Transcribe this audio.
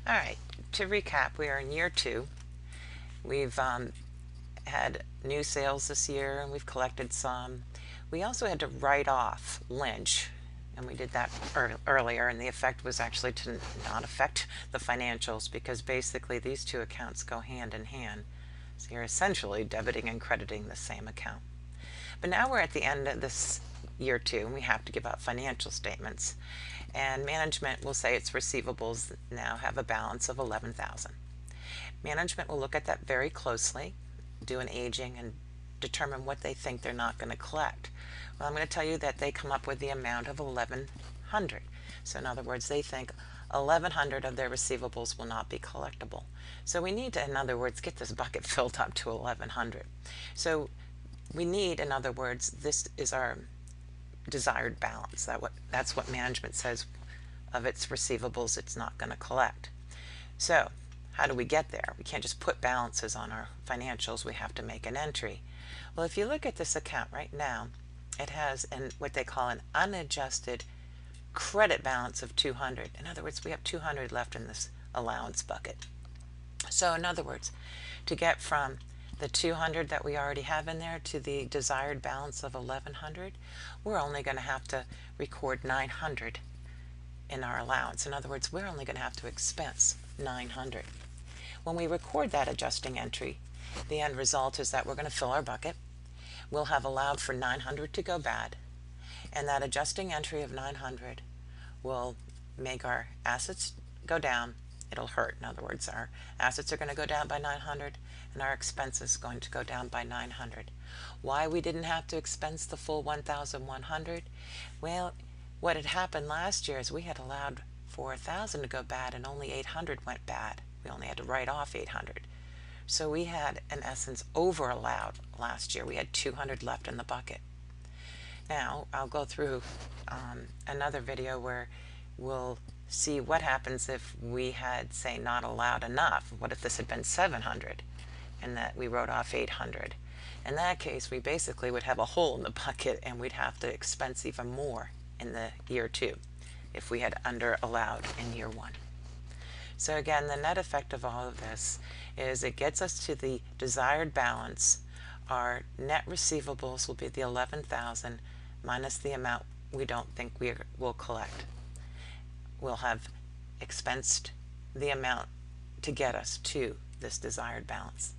All right, to recap, we are in year 2. We've had new sales this year and we've collected some. We also had to write off Lynch, and we did that earlier, and the effect was actually to not affect the financials because basically these two accounts go hand in hand. So you're essentially debiting and crediting the same account. But now we're at the end of this year 2 and we have to give out financial statements, and management will say its receivables now have a balance of $11,000. Management will look at that very closely, do an aging, and determine what they think they're not going to collect. Well, I'm going to tell you that they come up with the amount of $1,100. So in other words, they think 1,100 of their receivables will not be collectible. So we need to, in other words, get this bucket filled up to 1,100. So we need, in other words, this is our desired balance. That's what management says of its receivables it's not going to collect. So how do we get there? We can't just put balances on our financials. We have to make an entry. Well, if you look at this account right now, it has what they call an unadjusted credit balance of 200. In other words, we have 200 left in this allowance bucket. So in other words, to get from the 200 that we already have in there to the desired balance of 1,100, we're only going to have to record 900 in our allowance. In other words, we're only going to have to expense 900. When we record that adjusting entry, the end result is that we're going to fill our bucket. We'll have allowed for 900 to go bad, and that adjusting entry of 900 will make our assets go down. It'll hurt. In other words, our assets are going to go down by 900 and our expenses are going to go down by 900. Why we didn't have to expense the full 1,100? Well, what had happened last year is we had allowed for 1,000 to go bad and only 800 went bad. We only had to write off 800. So we had, in essence, over allowed last year. We had 200 left in the bucket. Now, I'll go through another video where we'll see what happens if we had, say, not allowed enough. What if this had been 700 and that we wrote off 800? In that case, we basically would have a hole in the bucket and we'd have to expense even more in the year 2 if we had under allowed in year 1. So again, the net effect of all of this is it gets us to the desired balance. Our net receivables will be the 11,000 minus the amount we don't think we will collect. We'll have expensed the amount to get us to this desired balance.